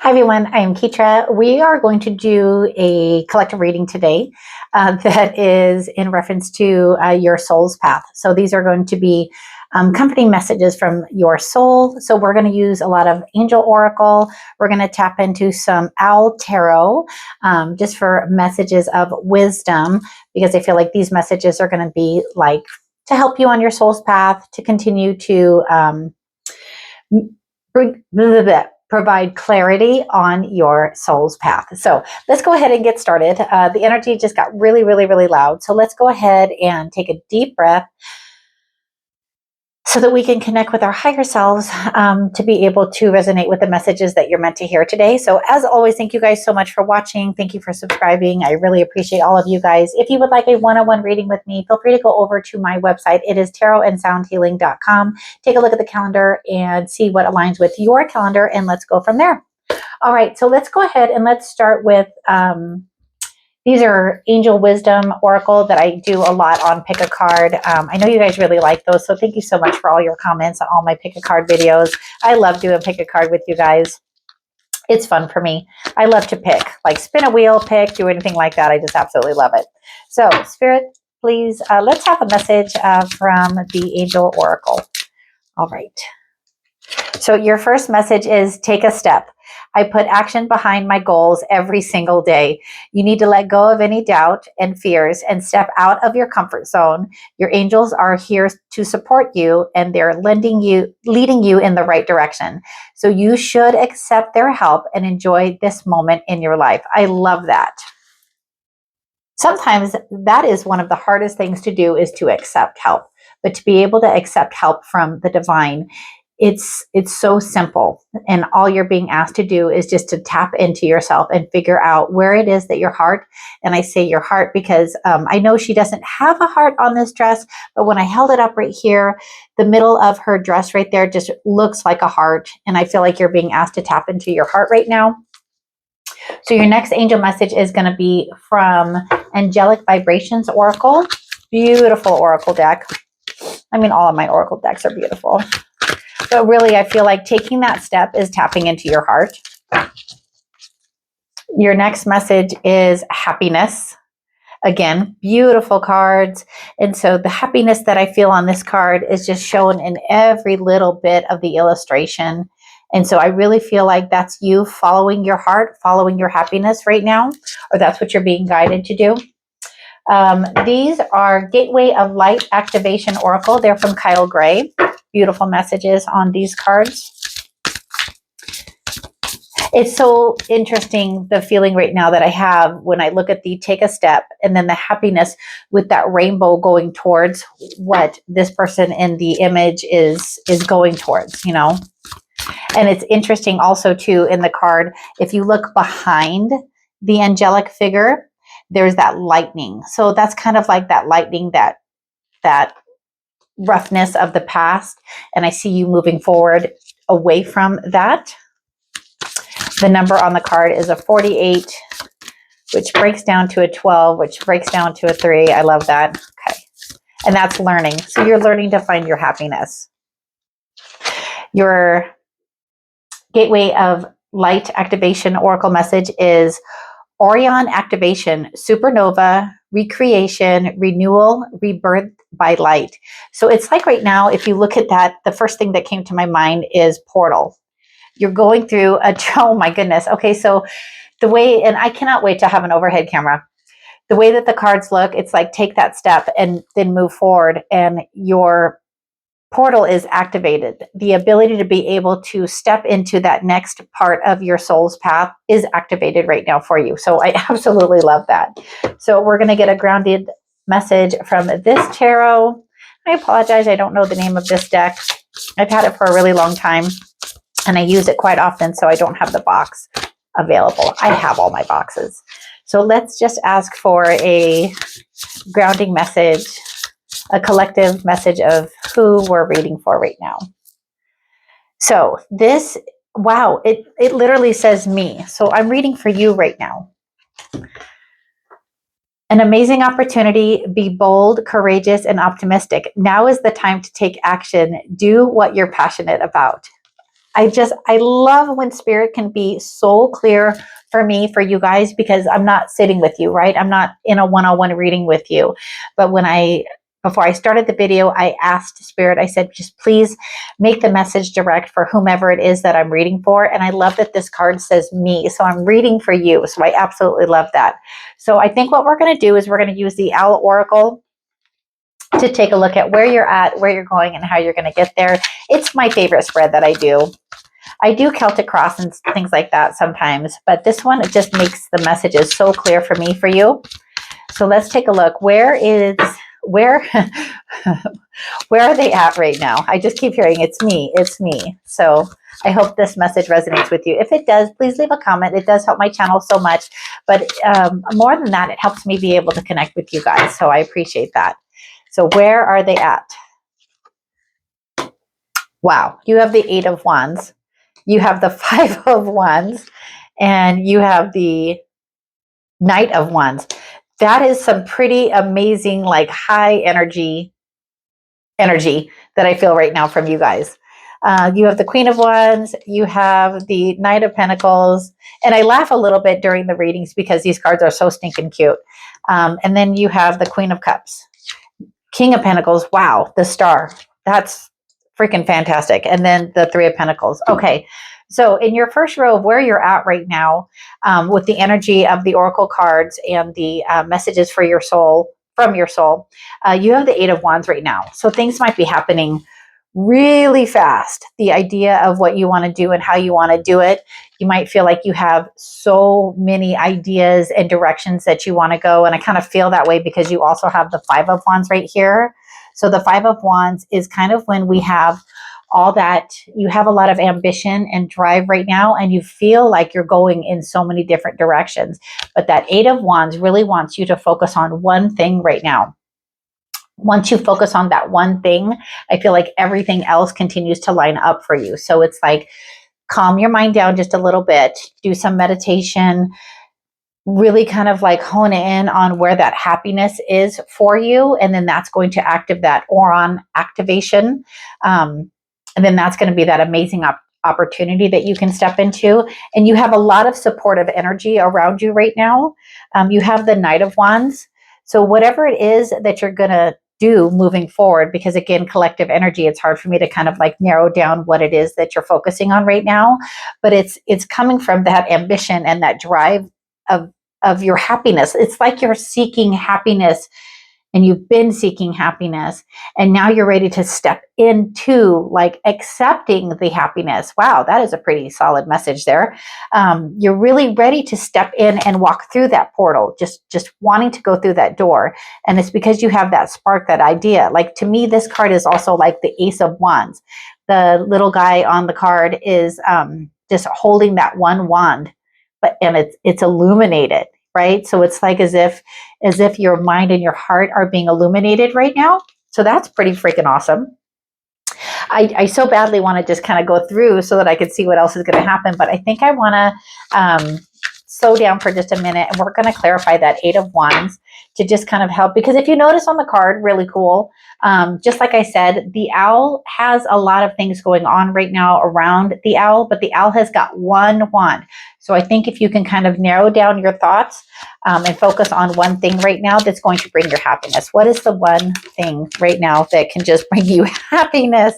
Hi everyone, I am Ketra. We are going to do a collective reading today that is in reference to your soul's path. So these are going to be company messages from your soul. So we're going to use a lot of angel oracle. We're going to tap into some owl tarot just for messages of wisdom, because I feel like these messages are going to be like to help you on your soul's path, to continue to provide clarity on your soul's path. So let's go ahead and get started. The energy just got really, really, really loud. So let's go ahead and take a deep breath so that we can connect with our higher selves to be able to resonate with the messages that you're meant to hear today. So as always, thank you guys so much for watching. Thank you for subscribing. I really appreciate all of you guys. If you would like a one-on-one reading with me, feel free to go over to my website. It is tarotandsoundhealing.com. Take a look at the calendar and see what aligns with your calendar, and let's go from there. All right, so let's go ahead and let's start with these are Angel Wisdom Oracle that I do a lot on Pick a Card. I know you guys really like those, so thank you so much for all your comments on all my Pick a Card videos. I love doing Pick a Card with you guys. It's fun for me. I love to pick, like spin a wheel, pick, do anything like that. I just absolutely love it. So, Spirit, please, let's have a message from the Angel Oracle. All right. So your first message is take a step. I put action behind my goals every single day. You need to let go of any doubt and fears and step out of your comfort zone. Your angels are here to support you, and they're leading you in the right direction. So you should accept their help and enjoy this moment in your life. I love that. Sometimes that is one of the hardest things to do, is to accept help, but to be able to accept help from the divine, it's so simple. And all you're being asked to do is just to tap into yourself and figure out where it is that your heart, and I say your heart because I know she doesn't have a heart on this dress, but when I held it up right here, the middle of her dress right there just looks like a heart. And I feel like you're being asked to tap into your heart right now. So your next angel message is going to be from Angelic Vibrations Oracle. Beautiful oracle deck. I mean, all of my oracle decks are beautiful. But really, I feel like taking that step is tapping into your heart. Your next message is happiness. Again, beautiful cards. And so the happiness that I feel on this card is just shown in every little bit of the illustration. And so I really feel like that's you following your heart, following your happiness right now, or that's what you're being guided to do. These are Gateway of Light Activation Oracle. They're from Kyle Gray. Beautiful messages on these cards. It's so interesting, the feeling right now that I have when I look at the take a step and then the happiness with that rainbow going towards what this person in the image is going towards, you know. And it's interesting also too in the card, if you look behind the angelic figure, there's that lightning. So that's kind of like that lightning, that roughness of the past. And I see you moving forward away from that. The number on the card is a 48, which breaks down to a 12, which breaks down to a 3. I love that. Okay. And that's learning. So you're learning to find your happiness. Your Gateway of Light Activation Oracle message is Orion Activation, Supernova, Recreation, Renewal, Rebirth by Light. So it's like right now, if you look at that, the first thing that came to my mind is portal. You're going through oh my goodness. Okay, so the way, and I cannot wait to have an overhead camera. The way that the cards look, it's like take that step and then move forward, and your portal is activated. The ability to be able to step into that next part of your soul's path is activated right now for you. So I absolutely love that. So we're going to get a grounded message from this tarot. I apologize, I don't know the name of this deck. I've had it for a really long time and I use it quite often, so I don't have the box available. I have all my boxes. So let's just ask for a grounding message, a collective message of who we're reading for right now. So this, wow, it literally says me. So I'm reading for you right now. An amazing opportunity. Be bold, courageous, and optimistic. Now is the time to take action. Do what you're passionate about. I love when spirit can be so clear for me, for you guys, because I'm not sitting with you, right? I'm not in a one-on-one reading with you. But before I started the video, I asked spirit, I said, just please make the message direct for whomever it is that I'm reading for. And I love that this card says me. So I'm reading for you. So I absolutely love that. So I think what we're going to do is we're going to use the Owl Oracle to take a look at where you're at, where you're going, and how you're going to get there. It's my favorite spread that I do. I do Celtic Cross and things like that sometimes, but this one, it just makes the messages so clear for me, for you. So let's take a look. Where where are they at right now? I just keep hearing it's me, it's me. So I hope this message resonates with you. If it does, please leave a comment. It does help my channel so much. But more than that, it helps me be able to connect with you guys. So I appreciate that. So where are they at? Wow, you have the Eight of Wands. You have the Five of Wands. And you have the Knight of Wands. That is some pretty amazing, like high energy that I feel right now from you guys. You have the Queen of Wands, you have the Knight of Pentacles, and I laugh a little bit during the readings because these cards are so stinking cute. And then you have the Queen of Cups, King of Pentacles. Wow, the Star. That's freaking fantastic. And then the Three of Pentacles. Okay, so in your first row of where you're at right now, with the energy of the Oracle cards and the messages for your soul, from your soul, you have the Eight of Wands right now. So things might be happening really fast. The idea of what you want to do and how you want to do it. You might feel like you have so many ideas and directions that you want to go. And I kind of feel that way because you also have the Five of Wands right here. So the Five of Wands is kind of when we have all that, you have a lot of ambition and drive right now, and you feel like you're going in so many different directions. But that Eight of Wands really wants you to focus on one thing right now. Once you focus on that one thing, I feel like everything else continues to line up for you. So it's like, calm your mind down just a little bit, do some meditation, really kind of like hone in on where that happiness is for you. And then that's going to activate that Oron activation. And then that's going to be that amazing opportunity that you can step into. And you have a lot of supportive energy around you right now. You have the Knight of Wands. So whatever it is that you're going to do moving forward, because again, collective energy, it's hard for me to kind of like narrow down what it is that you're focusing on right now. But it's coming from that ambition and that drive of your happiness. It's like you're seeking happiness, and you've been seeking happiness, and now you're ready to step into like accepting the happiness. Wow, that is a pretty solid message there. You're really ready to step in and walk through that portal, just wanting to go through that door. And it's because you have that spark, that idea. Like, to me, this card is also like the Ace of Wands. The little guy on the card is just holding that one wand, and it's illuminated. Right? So it's like as if your mind and your heart are being illuminated right now. So that's pretty freaking awesome. I so badly want to just kind of go through so that I could see what else is going to happen. But I think I want to slow down for just a minute, and we're going to clarify that Eight of Wands to just kind of help. Because if you notice on the card, really cool, just like I said, the owl has a lot of things going on right now around the owl, but the owl has got one wand. So I think if you can kind of narrow down your thoughts and focus on one thing right now that's going to bring your happiness. What is the one thing right now that can just bring you happiness?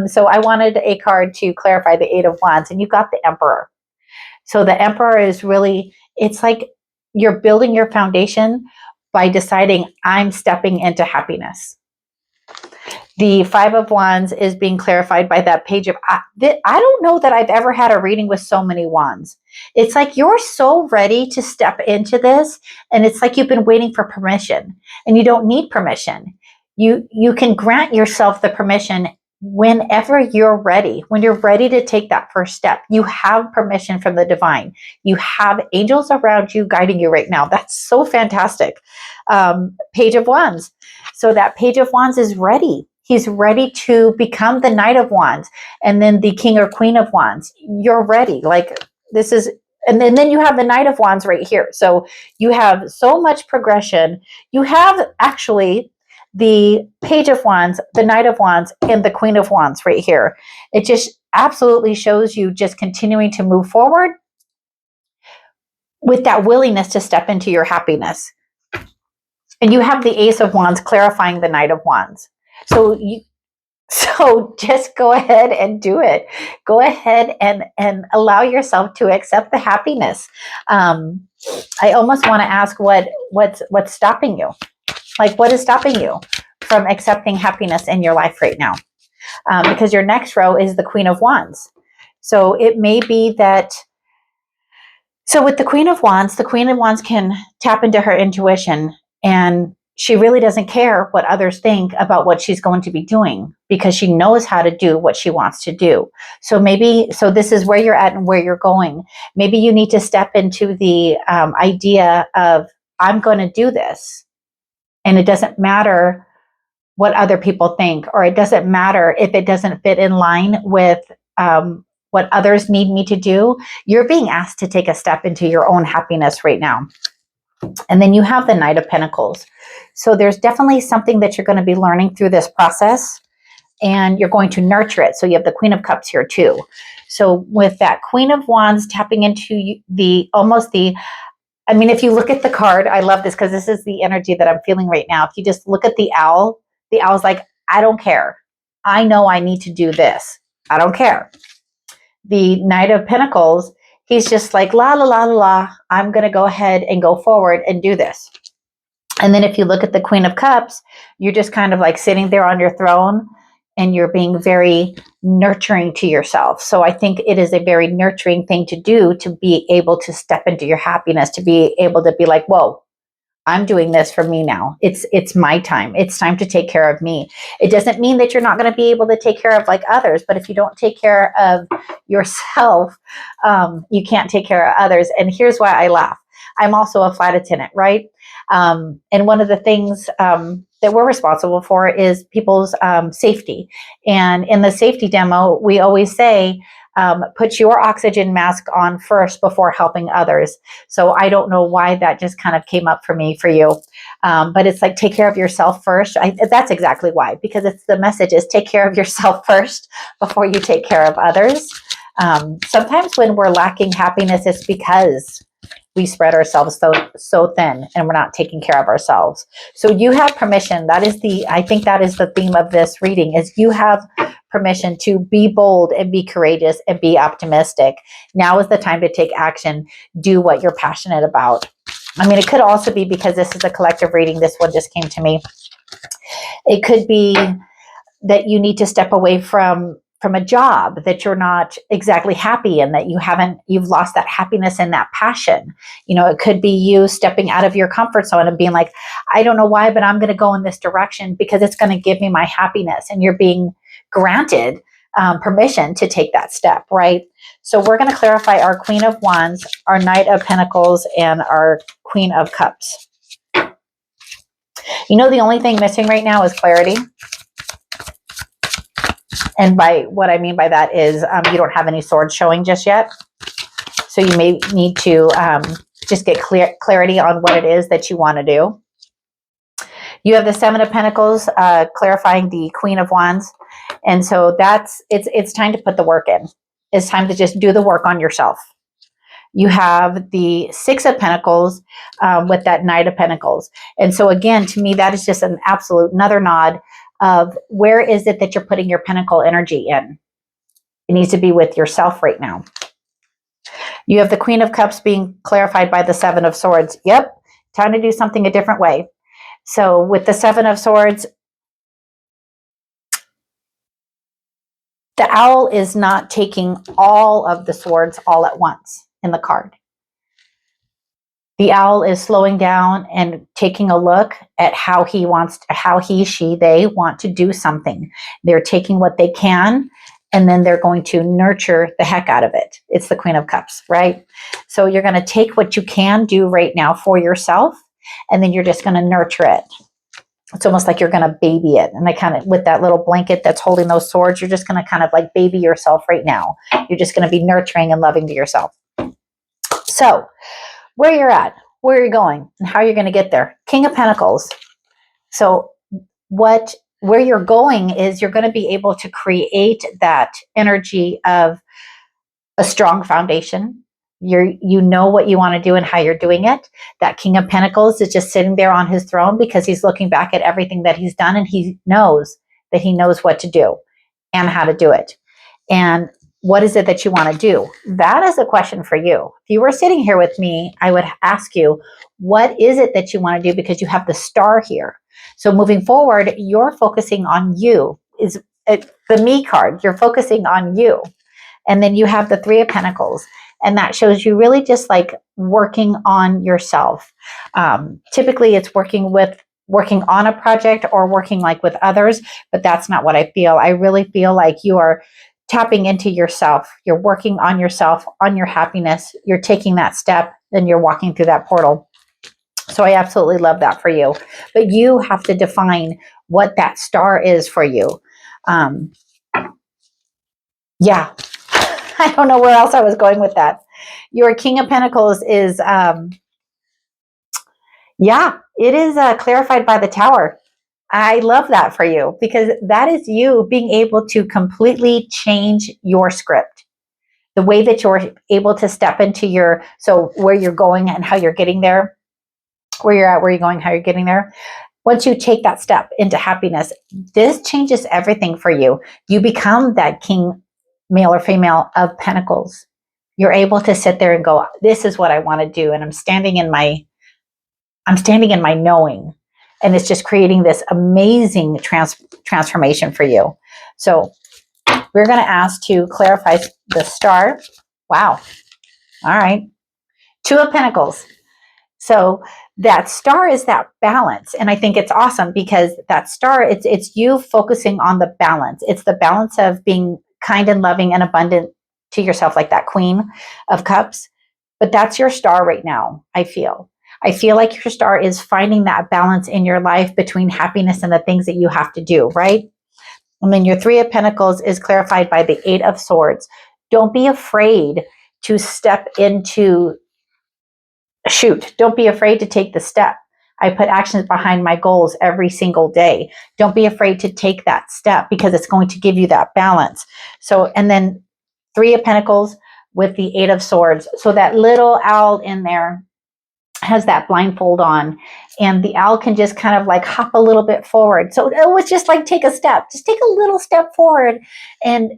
So I wanted a card to clarify the Eight of Wands, and you got the Emperor. So the Emperor is really, it's like you're building your foundation by deciding, I'm stepping into happiness. The Five of Wands is being clarified by that Page of, I don't know that I've ever had a reading with so many wands. It's like you're so ready to step into this, and it's like you've been waiting for permission, and you don't need permission. You can grant yourself the permission whenever you're ready. When you're ready to take that first step, you have permission from the divine. You have angels around you guiding you right now. That's so fantastic. Page of Wands. So that Page of Wands is ready. He's ready to become the Knight of Wands, and then the King or Queen of Wands. You're ready. Like, this is, and then you have the Knight of Wands right here. So you have so much progression. You have actually the Page of Wands, the Knight of Wands, and the Queen of Wands right here. It just absolutely shows you just continuing to move forward with that willingness to step into your happiness. And you have the Ace of Wands clarifying the Knight of Wands. So just go ahead and do it. Go ahead and allow yourself to accept the happiness. I almost want to ask what's stopping you? Like, what is stopping you from accepting happiness in your life right now? Because your next row is the Queen of Wands. So it may be that, so with the Queen of Wands can tap into her intuition, and she really doesn't care what others think about what she's going to be doing because she knows how to do what she wants to do. So this is where you're at and where you're going. Maybe you need to step into the idea of, I'm going to do this. And it doesn't matter what other people think, or it doesn't matter if it doesn't fit in line with what others need me to do. You're being asked to take a step into your own happiness right now. And then you have the Knight of Pentacles. So there's definitely something that you're going to be learning through this process, and you're going to nurture it. So you have the Queen of Cups here too. So with that Queen of Wands tapping into if you look at the card, I love this because this is the energy that I'm feeling right now. If you just look at the owl's like, I don't care. I know I need to do this. I don't care. The Knight of Pentacles, he's just like, la, la, la, la, la. I'm going to go ahead and go forward and do this. And then if you look at the Queen of Cups, you're just kind of like sitting there on your throne, and you're being very nurturing to yourself. So I think it is a very nurturing thing to do, to be able to step into your happiness, to be able to be like, whoa, I'm doing this for me now. It's my time. It's time to take care of me. It doesn't mean that you're not going to be able to take care of like others, but if you don't take care of yourself, you can't take care of others. And here's why I laugh. I'm also a flight attendant, right? And one of the things that we're responsible for is people's safety. And in the safety demo, we always say, put your oxygen mask on first before helping others. So I don't know why that just kind of came up for you. But it's like, take care of yourself first. That's exactly why, because the message is take care of yourself first before you take care of others. Sometimes when we're lacking happiness, it's because we spread ourselves so thin and we're not taking care of ourselves. So you have permission. I think that is the theme of this reading, is you have permission to be bold and be courageous and be optimistic. Now is the time to take action. Do what you're passionate about. It could also be because this is a collective reading. This one just came to me. It could be that you need to step away from a job that you're not exactly happy in, that you've lost that happiness and that passion. It could be you stepping out of your comfort zone and being like, I don't know why, but I'm going to go in this direction because it's going to give me my happiness. And you're being granted permission to take that step, right? So we're going to clarify our Queen of Wands, our Knight of Pentacles, and our Queen of Cups. The only thing missing right now is clarity. And by what I mean by that is you don't have any swords showing just yet. So you may need to just get clarity on what it is that you want to do. You have the Seven of Pentacles clarifying the Queen of Wands. And so it's time to put the work in. It's time to just do the work on yourself. You have the Six of Pentacles with that Knight of Pentacles. And so again, to me, that is just an absolute another nod of where is it that you're putting your pentacle energy in. It needs to be with yourself right now. You have the Queen of Cups being clarified by the Seven of Swords. Yep, time to do something a different way. So with the Seven of Swords, the owl is not taking all of the swords all at once in the card. The owl is slowing down and taking a look at how they want to do something. They're taking what they can, and then they're going to nurture the heck out of it. It's the Queen of Cups, right? So you're going to take what you can do right now for yourself, and then you're just going to nurture it. It's almost like you're going to baby it. And I kind of, with that little blanket that's holding those swords, you're just going to kind of like baby yourself right now. You're just going to be nurturing and loving to yourself. So where you're at, where you're going, and how you're going to get there. King of Pentacles. So where you're going is you're going to be able to create that energy of a strong foundation. You know what you want to do and how you're doing it. That King of Pentacles is just sitting there on his throne because he's looking back at everything that he's done, and he knows what to do and how to do it. And what is it that you want to do? That is a question for you. If you were sitting here with me, I would ask you, what is it that you want to do? Because you have the star here. So moving forward, you're focusing on you. Is it the me card? You're focusing on you. And then you have the Three of Pentacles. And that shows you really just like working on yourself. Typically it's working on a project or working like with others, but that's not what I feel. I really feel like you are tapping into yourself. You're working on yourself, on your happiness. You're taking that step and you're walking through that portal. So I absolutely love that for you. But you have to define what that star is for you. Yeah. I don't know where else I was going with that. Your King of Pentacles is, it is clarified by the Tower. I love that for you because that is you being able to completely change your script. The way that you're able to step into so where you're going and how you're getting there, where you're at, where you're going, how you're getting there. Once you take that step into happiness, this changes everything for you. You become that king, male or female, of Pentacles. You're able to sit there and go, this is what I want to do. And I'm standing in my knowing. And it's just creating this amazing transformation for you. So we're going to ask to clarify the star. Wow. All right. Two of Pentacles. So that star is that balance. And I think it's awesome because that star, it's you focusing on the balance. It's the balance of being kind and loving and abundant to yourself, like that Queen of Cups. But that's your star right now, I feel. I feel like your star is finding that balance in your life between happiness and the things that you have to do, right? And then your Three of Pentacles is clarified by the Eight of Swords. Don't be afraid to step into don't be afraid to take the step. I put actions behind my goals every single day. Don't be afraid to take that step because it's going to give you that balance. So, and then Three of Pentacles with the Eight of Swords. So that little owl in there has that blindfold on, and the owl can just kind of like hop a little bit forward. So it was just like take a step, just take a little step forward and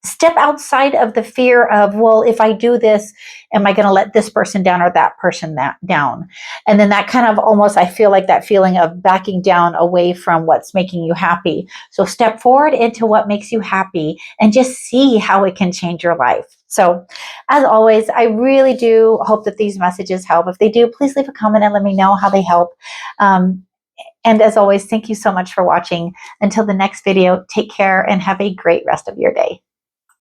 step outside of the fear of, well, if I do this, am I going to let this person down or that person down? And then that kind of almost, I feel like that feeling of backing down away from what's making you happy. So step forward into what makes you happy and just see how it can change your life. So as always, I really do hope that these messages help. If they do, please leave a comment and let me know how they help. And as always, thank you so much for watching. Until the next video, take care and have a great rest of your day.